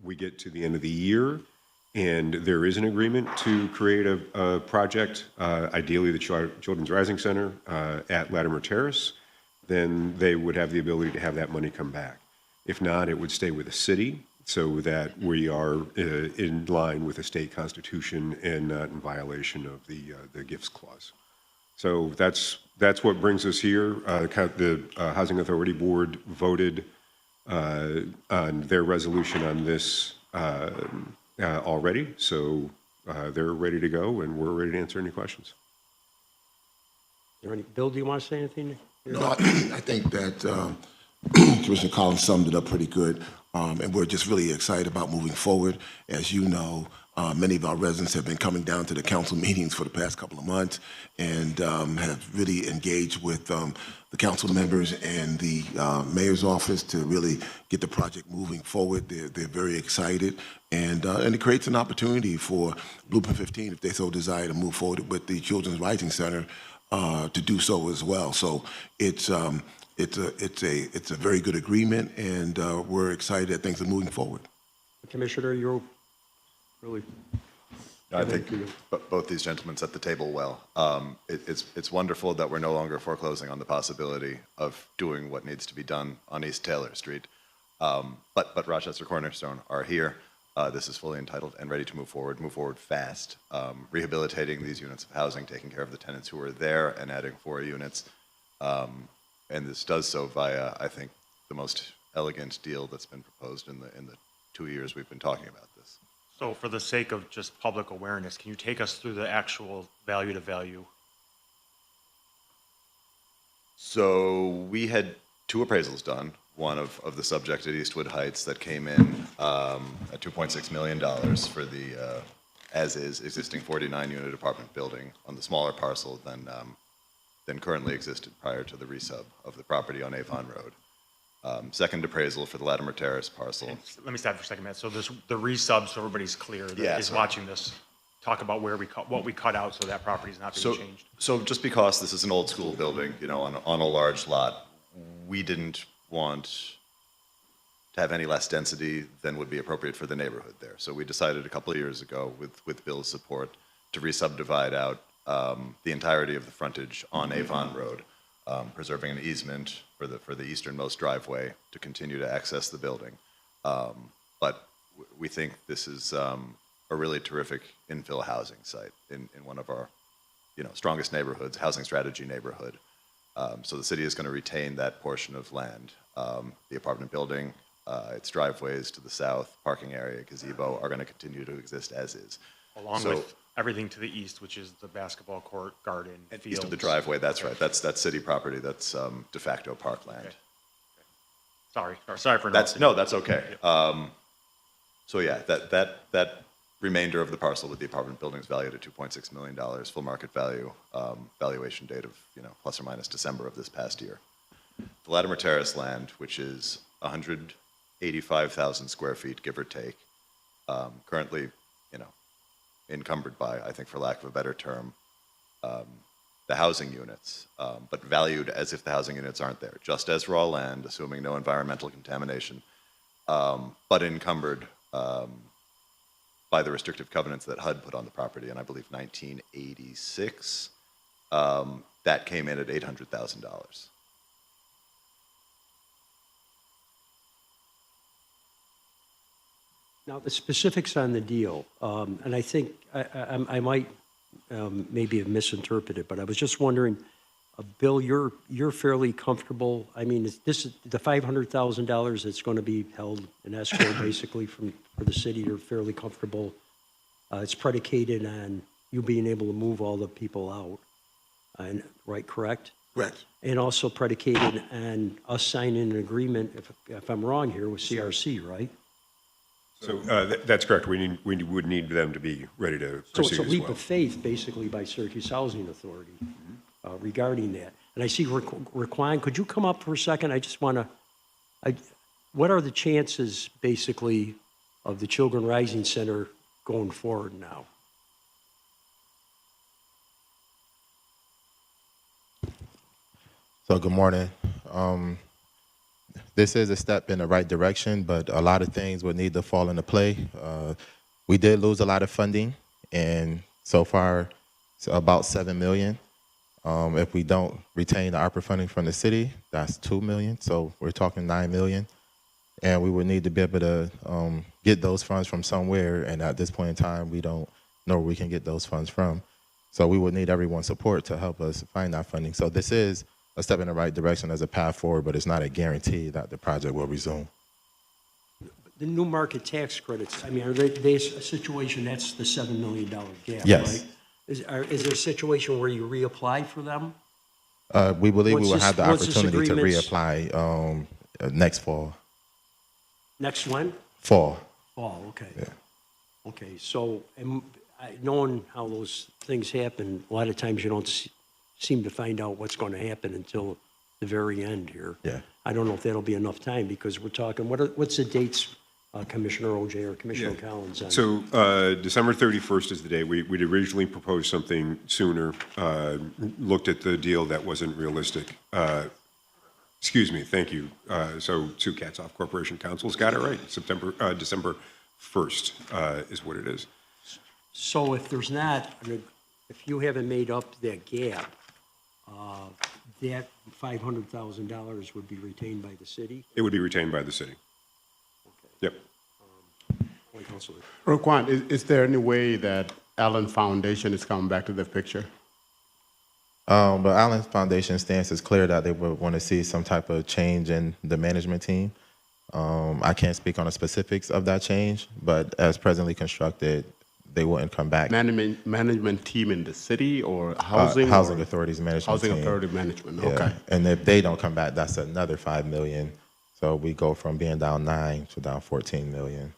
we get to the end of the year and there is an agreement to create a project, ideally the Children's Rising Center at Latimer Terrace, then they would have the ability to have that money come back. If not, it would stay with the city so that we are in line with the state constitution and not in violation of the gifts clause. So that's what brings us here. The Housing Authority Board voted on their resolution on this already, so they're ready to go, and we're ready to answer any questions. Bill, do you want to say anything? No, I think that Commissioner Collins summed it up pretty good, and we're just really excited about moving forward. As you know, many of our residents have been coming down to the council meetings for the past couple of months and have really engaged with the council members and the mayor's office to really get the project moving forward. They're very excited, and it creates an opportunity for Blueprint 15, if they so desire, to move forward with the Children's Rising Center to do so as well. So it's a very good agreement, and we're excited that things are moving forward. Commissioner, you're really. I think both these gentlemen set the table well. It's wonderful that we're no longer foreclosing on the possibility of doing what needs to be done on East Taylor Street. But Rochester Cornerstone are here. This is fully entitled and ready to move forward fast, rehabilitating these units of housing, taking care of the tenants who are there, and adding 4 units. And this does so via, I think, the most elegant deal that's been proposed in the 2 years we've been talking about this. So for the sake of just public awareness, can you take us through the actual value to value? So we had 2 appraisals done, one of the subject at Eastwood Heights that came in at $2.6 million for the as-is existing 49-unit apartment building on the smaller parcel than currently existed prior to the resub of the property on Avon Road. Second appraisal for the Latimer Terrace parcel. Let me stop for a second, Matt. So the resub, so everybody's clear that is watching this, talk about what we cut out so that property is not being changed. So just because this is an old school building, on a large lot, we didn't want to have any less density than would be appropriate for the neighborhood there. So we decided a couple of years ago, with Bill's support, to re-subdivide out the entirety of the frontage on Avon Road, preserving an easement for the easternmost driveway to continue to access the building. But we think this is a really terrific infill housing site in one of our strongest neighborhoods, housing strategy neighborhood. So the city is going to retain that portion of land. The apartment building, its driveways to the south, parking area, gazebo are going to continue to exist as is. Along with everything to the east, which is the basketball court, garden, fields. East of the driveway, that's right. That's city property. That's de facto parkland. Okay. Sorry for interrupting. No, that's okay. So yeah, that remainder of the parcel with the apartment building is valued at $2.6 million, full market value, valuation date of plus or minus December of this past year. The Latimer Terrace land, which is 185,000 square feet, give or take, currently encumbered by, I think for lack of a better term, the housing units, but valued as if the housing units aren't there, just as raw land, assuming no environmental contamination, but encumbered by the restrictive covenants that HUD put on the property in, I believe, 1986. That came in at $800,000. Now, the specifics on the deal, and I think I might maybe have misinterpreted, but I was just wondering, Bill, you're fairly comfortable. I mean, is this the $500,000 that's going to be held in escrow basically for the city? You're fairly comfortable. It's predicated on you being able to move all the people out, and right? Correct. Correct. And also predicated on us signing an agreement, if I'm wrong here, with CRC, right? So that's correct. We would need them to be ready to proceed as well. So it's a leap of faith, basically, by Syracuse Housing Authority regarding that. And I see Raquan, could you come up for a second? I just want to, what are the chances, basically, of the Children Rising Center going forward now? So good morning. This is a step in the right direction, but a lot of things would need to fall into play. We did lose a lot of funding, and so far, it's about $7 million. If we don't retain the ARPA funding from the city, that's $2 million. So we're talking $9 million, and we would need to be able to get those funds from somewhere. And at this point in time, we don't know where we can get those funds from. So we would need everyone's support to help us find that funding. So this is a step in the right direction as a path forward, but it's not a guarantee that the project will resume. The new market tax credits, I mean, are they a situation, that's the $7 million gap, Yes. right? Is there a situation where you reapply for them? We believe Once we will this- have the once this opportunity to agreement's- reapply next fall. Next when? Fall. Fall, okay. Yeah. Okay, so, knowing how those things happen, a lot of times you don't seem to find out what's going to happen until the very end here. Yeah. I don't know if that'll be enough time, because we're talking, what's the dates, Commissioner OJ or Commissioner Collins? On? So December 31st is the date. We'd originally proposed something sooner, looked at the deal that wasn't realistic. Excuse me, thank you. So Sue Katzoff Corporation Council's got it right. December 1st is what it is. So if there's not, if you haven't made up that gap, that $500,000 would be retained by the city? It would be retained by the city. Yep. Councilor. Roquan, is there any way that Allen Foundation is coming back to the picture? But Allen's Foundation stance is clear that they would want to see some type of change in the management team. I can't speak on the specifics of that change, but as presently constructed, they wouldn't come back. Management team in the city or housing? Housing or Authorities Management Housing team. Authority Management, Yeah. okay. And if they don't come back, that's another $5 million. So we go from being down 9 to down 14 million.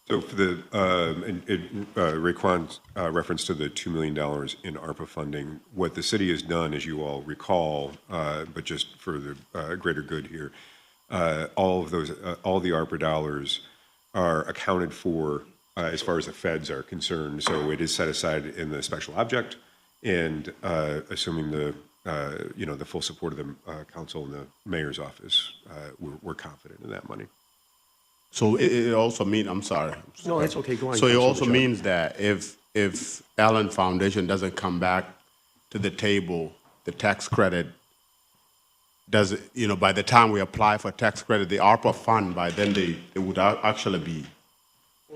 So for the, Raekwon's reference to the $2 million in ARPA funding, what the city has done, as you all recall, but just for the greater good here, all the ARPA dollars are accounted for as far as the feds are concerned. So it is set aside in the special object, and assuming the full support of the council and the mayor's office, we're confident in that money. So it also means, I'm sorry. No, that's okay, go on. So it Councilor also John. means that if Allen Foundation doesn't come back to the table, the tax credit does, by the time we apply for tax credit, the ARPA fund, by then they would actually be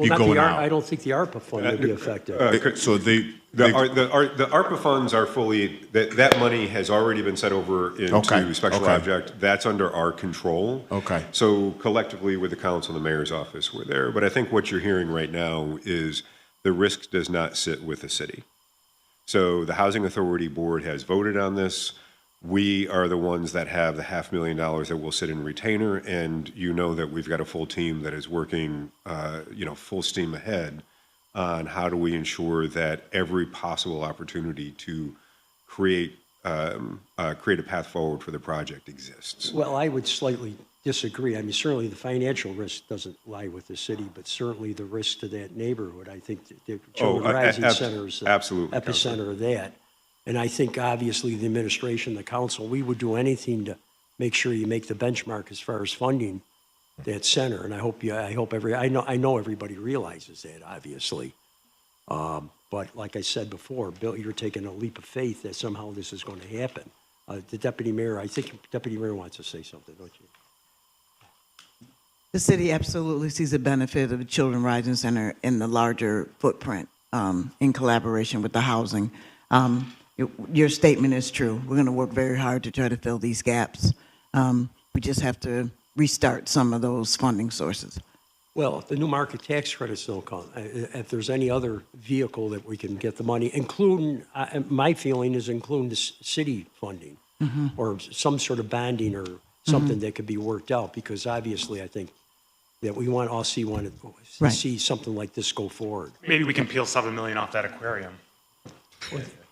Not going out. I don't think the ARPA fund would be affected. So The ARPA funds are fully, that money has already been set over into Okay, special okay. object. That's under our control. Okay. So collectively with the council and the mayor's office, we're there. But I think what you're hearing right now is the risk does not sit with the city. So the Housing Authority Board has voted on this. We are the ones that have the $500,000 that will sit in retainer, and you know that we've got a full team that is working, full steam ahead on how do we ensure that every possible opportunity to create a path forward for the project exists. Well, I would slightly disagree. I mean, certainly the financial risk doesn't lie with the city, but certainly the risk to that neighborhood. I think the Children Rising Center is the absolutely, epicenter of that. And I think obviously the administration, the council, we would do anything to make sure you make the benchmark as far as funding that center. And I know everybody realizes that, obviously. But like I said before, Bill, you're taking a leap of faith that somehow this is going to happen. The deputy mayor, I think Deputy Mayor wants to say something, don't you? The city absolutely sees the benefit of the Children Rising Center in the larger footprint in collaboration with the housing. Your statement is true. We're going to work very hard to try to fill these gaps. We just have to restart some of those funding sources. Well, if the new market tax credits don't come, if there's any other vehicle that we can get the money, including, my feeling is including the city funding or some sort of bonding or something that could be worked out, because obviously I think that we want to see something like this go forward. Maybe we can peel $7 million off that aquarium.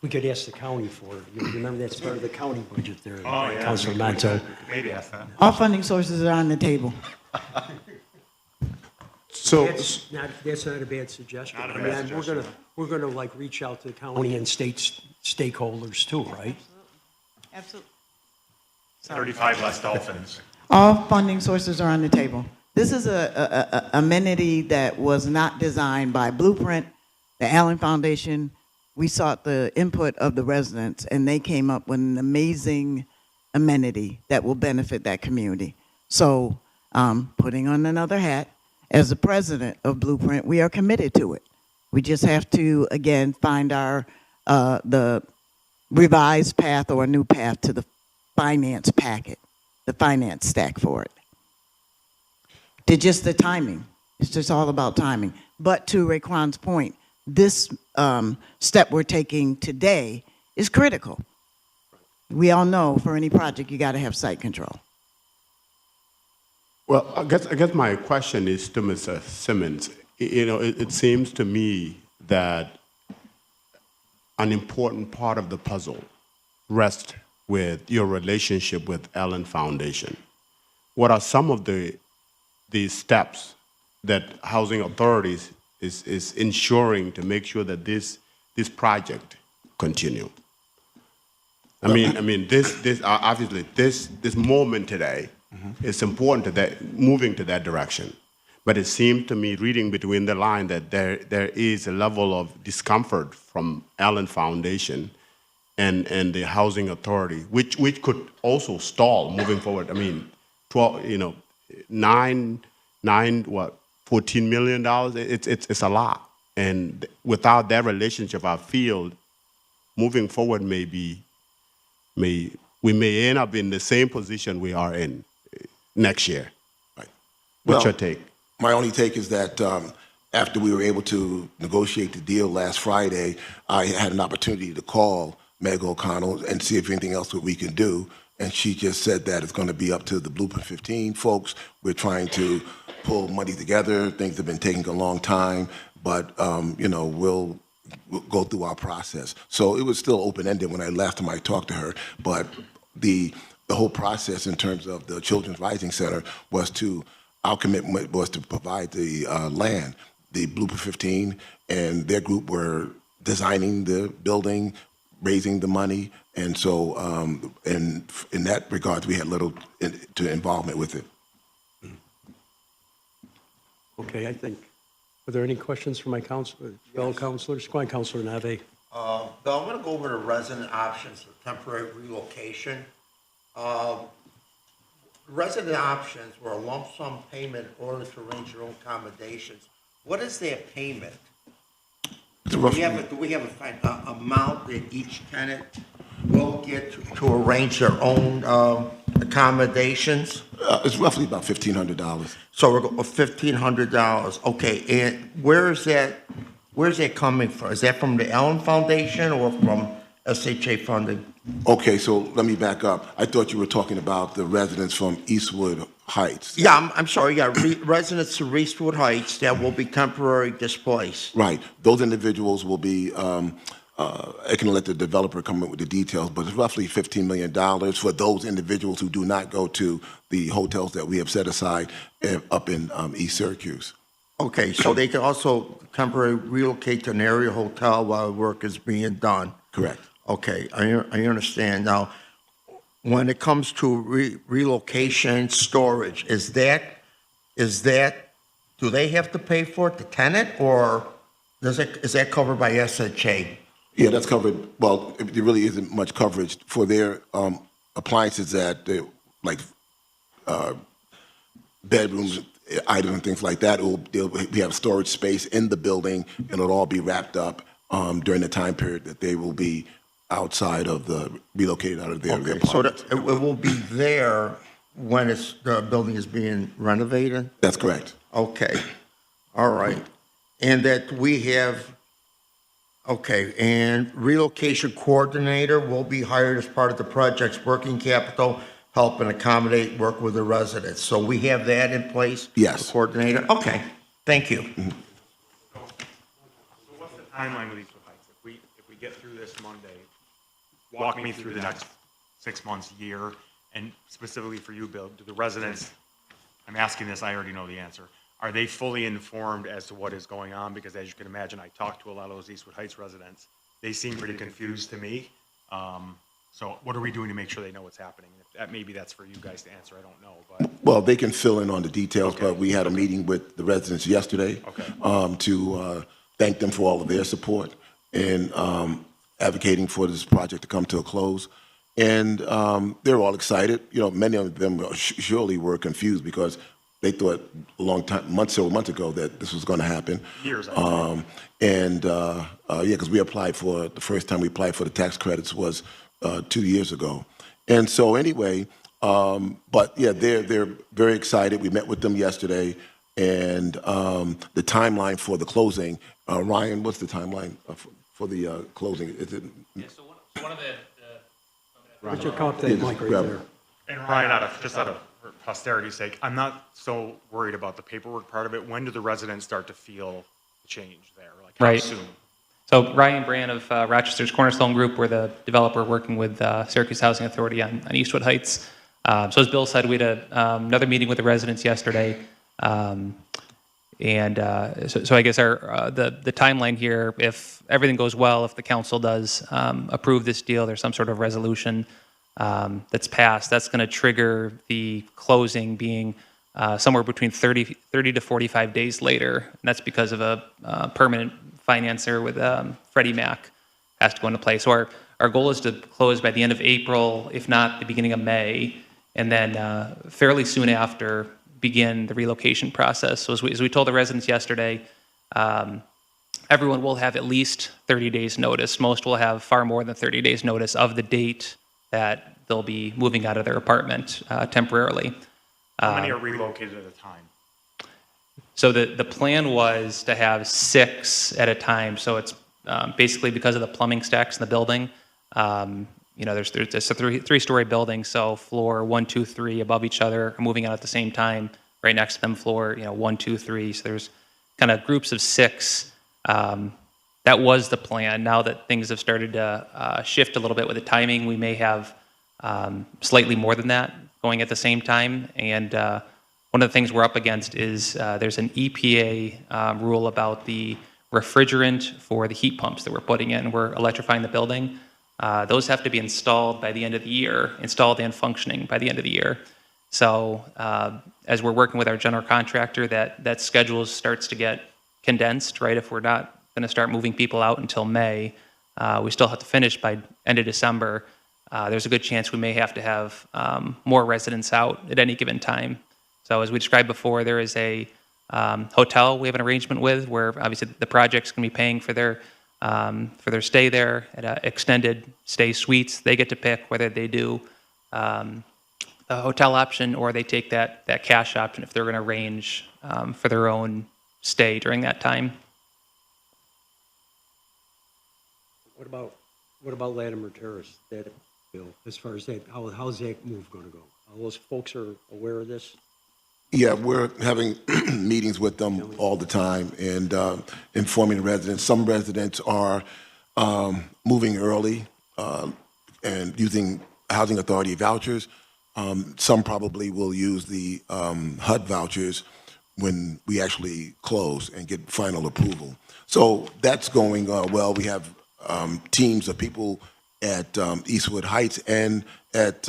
We could ask the county for it. You remember that's part of the county budget there, Oh, yeah. Councilor Monto. Maybe ask that. All funding sources are on the table. So, That's not a bad suggestion. Not a I bad mean, suggestion. we're gonna like reach out to the county and state stakeholders too, right? Absolutely. 35 less dolphins. All funding sources are on the table. This is a amenity that was not designed by Blueprint, the Allen Foundation. We sought the input of the residents, and they came up with an amazing amenity that will benefit that community. So, putting on another hat, as the president of Blueprint, we are committed to it. We just have to, again, find our, the revised path or a new path to the finance packet, the finance stack for it. Just the timing. It's just all about timing. But to Raekwon's point, this step we're taking today is critical. We all know for any project, you got to have site control. Well, I guess my question is to Mr. Simmons. You know, it seems to me that an important part of the puzzle rests with your relationship with Allen Foundation. What are some of the steps that housing authorities is ensuring to make sure that this project continue? I mean, this obviously this moment today is important to that, moving to that direction. But it seemed to me, reading between the lines, that there is a level of discomfort from Allen Foundation and the housing authority, which could also stall moving forward. I mean, 12, you know, $14 million. It's a lot, and without that relationship, I feel moving forward we may end up in the same position we are in next year. Right. What's Well, your take? My only take is that after we were able to negotiate the deal last Friday, I had an opportunity to call Meg O'Connell and see if anything else that we can do. And she just said that it's going to be up to the Blueprint 15 folks. We're trying to pull money together. Things have been taking a long time, but you know, we'll go through our process. So it was still open-ended when I left and I talked to her, but the whole process in terms of the Children's Rising Center was to, our commitment was to provide the land. The Blueprint 15 and their group were designing the building, raising the money, and so in that regard, we had little involvement with it. Okay, I think, are there any questions for my fellow counselors? Go ahead, Councilor Nave. Bill, I'm going to go over the resident options for temporary relocation. Resident options were a lump sum payment in order to arrange your own accommodations. What is their payment? Do we have a amount that each tenant will get to arrange their own accommodations? It's roughly about $1,500. So we're going $1,500. Okay, and where's that coming from? Is that from the Allen Foundation or from SHA funding? Okay, so let me back up. I thought you were talking about the residents from Eastwood Heights. Yeah, I'm sorry. Yeah, residents of Eastwood Heights that will be temporarily displaced. Right. Those individuals will be, I can let the developer come up with the details, but it's roughly $15 million for those individuals who do not go to the hotels that we have set aside up in East Syracuse. Okay, so they can also temporarily relocate to an area hotel while work is being done. Correct. Okay, I understand. Now, when it comes to relocation storage, is that, do they have to pay for it, the tenant, or is that covered by SHA? Yeah, that's covered. Well, there really isn't much coverage for their appliances that, like bedrooms, items, and things like that. We have storage space in the building, and it'll all be wrapped up during the time period that they will be outside of relocated out of their apartments. So it will be there when the building is being renovated? That's correct. Okay, all right. And that we have, okay, and relocation coordinator will be hired as part of the project's working capital, help and accommodate work with the residents. So we have that in place? Yes. The coordinator? Okay, thank you. So what's the timeline with Eastwood Heights? If we get through this Monday, walk me through the next 6 months, year, and specifically for you, Bill, do the residents, I'm asking this, I already know the answer, are they fully informed as to what is going on? Because as you can imagine, I talked to a lot of those Eastwood Heights residents. They seem pretty confused to me. So what are we doing to make sure they know what's happening? Maybe that's for you guys to answer, I don't know, but. Well, they can fill in on the details, Okay. but we had a meeting with the residents yesterday Okay. to thank them for all of their support in advocating for this project to come to a close. And they're all excited. You know, many of them surely were confused because they thought a long time, several months ago, that this was going to happen. Years, I think. Yeah, because we applied for, the first time we applied for the tax credits was 2 years ago. And so anyway, but yeah, they're very excited. We met with them yesterday, and the timeline for the closing, Ryan, what's the timeline for the closing? Is it? Yeah, so one of the Would you come up to that mic right grab there? it. And Ryan, just out of posterity's sake, I'm not so worried about the paperwork part of it. When do the residents start to feel the change there? Like how Right. soon? So Ryan Brand of Rochester's Cornerstone Group, we're the developer working with Syracuse Housing Authority on Eastwood Heights. So as Bill said, we had another meeting with the residents yesterday. So I guess the timeline here, if everything goes well, if the council does approve this deal, there's some sort of resolution that's passed, that's going to trigger the closing being somewhere between 30 to 45 days later. And that's because of a permanent financer with Freddie Mac has to go into place. So our goal is to close by the end of April, if not the beginning of May, and then fairly soon after begin the relocation process. So as we told the residents yesterday, everyone will have at least 30 days notice. Most will have far more than 30 days notice of the date that they'll be moving out of their apartment temporarily. How many are relocated at a time? So the plan was to have 6 at a time. So it's basically because of the plumbing stacks in the building. There's a three-story building, so floor 1, 2, 3 above each other are moving out at the same time. Right next to them, floor 1, 2, 3. So there's kind of groups of 6. That was the plan. Now that things have started to shift a little bit with the timing, we may have slightly more than that going at the same time. And one of the things we're up against is there's an EPA rule about the refrigerant for the heat pumps that we're putting in. We're electrifying the building. Those have to be installed by the end of the year, installed and functioning by the end of the year. So as we're working with our general contractor, that schedule starts to get condensed, right? If we're not going to start moving people out until May, we still have to finish by end of December. There's a good chance we may have to have more residents out at any given time. So as we described before, there is a hotel we have an arrangement with where obviously the project's going to be paying for their stay there at extended stay suites. They get to pick whether they do a hotel option or they take that cash option if they're going to arrange for their own stay during that time. What about Latimer Terrace, that bill, as far as that, how's that move going to go? All those folks are aware of this? Yeah, we're having meetings with them all the time and informing the residents. Some residents are moving early and using Housing Authority vouchers. Some probably will use the HUD vouchers when we actually close and get final approval. So that's going well. We have teams of people at Eastwood Heights and at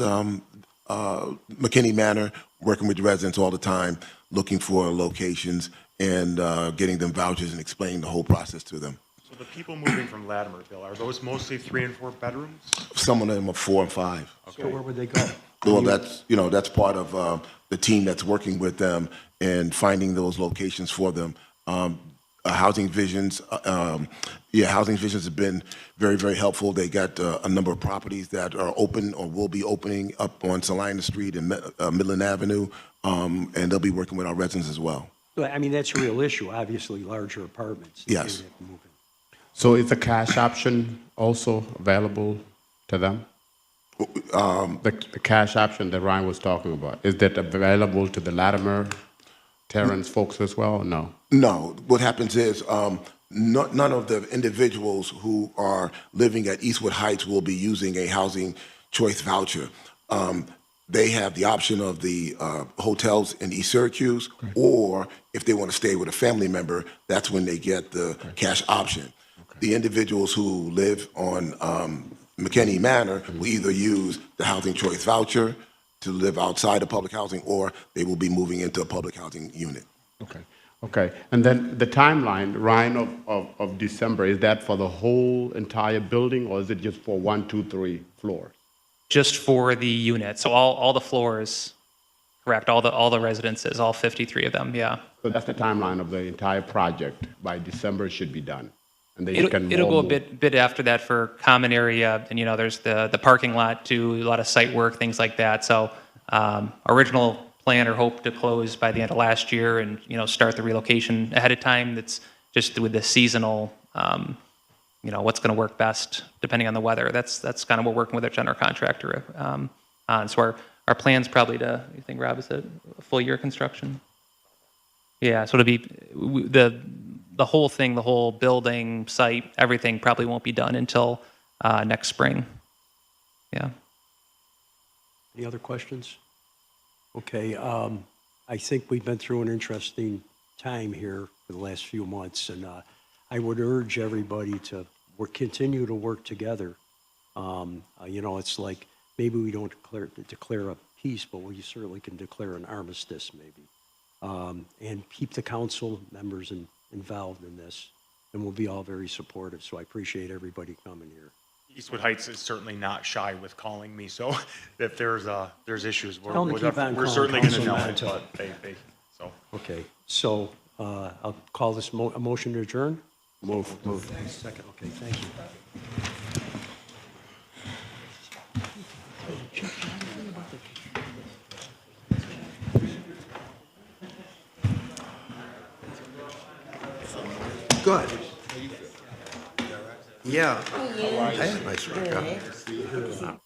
McKinney Manor working with the residents all the time, looking for locations and getting them vouchers and explaining the whole process to them. So the people moving from Latimer, Bill, are those mostly 3 and 4 bedrooms? Some of them are 4 and 5. So where would they go? Well, that's part of the team that's working with them and finding those locations for them. Housing Visions, Housing Visions have been very, very helpful. They got a number of properties that are open or will be opening up on Salina Street and Midland Avenue, and they'll be working with our residents as well. I mean, that's a real issue, obviously, larger apartments. Yes. They have to move in. So is the cash option also available to them? The cash option that Ryan was talking about, is that available to the Latimer Terrence folks as well, or no? No. What happens is none of the individuals who are living at Eastwood Heights will be using a housing choice voucher. They have the option of the hotels in East Syracuse, or if they want to stay with a family member, that's when they get the cash option. The individuals who live on McKinney Manor will either use the housing choice voucher to live outside of public housing, or they will be moving into a public housing unit. Okay. Okay. And then the timeline, Ryan, of December, is that for the whole entire building, or is it just for 1, 2, 3 floors? Just for the unit, so all the floors, correct, all the residences, all 53 of them, yeah. So that's the timeline of the entire project. By December, it should be done. And then you It'll, can it'll go all a move. bit after that for common area, and there's the parking lot too, a lot of site work, things like that. So original plan or hope to close by the end of last year and start the relocation ahead of time. That's just with the seasonal, what's going to work best depending on the weather. That's kind of what we're working with our general contractor on. So our plan's probably to, you think, Rob, is it a full year construction? Yeah, so it'll be the whole thing, the whole building, site, everything probably won't be done until next spring. Yeah. Any other questions? Okay, I think we've been through an interesting time here for the last few months, and I would urge everybody to continue to work together. It's like maybe we don't declare a peace, but we certainly can declare an armistice, maybe, and keep the council members involved in this, and we'll be all very supportive. So I appreciate everybody coming here. Eastwood Heights is certainly not shy with calling me, so if there's issues, we're Tell them to keep on we're calling certainly going to know Councilman it, but so. Okay, so I'll call this a motion to adjourn. Move. Second, okay, thank you. Good. Yeah. I had a nice workout.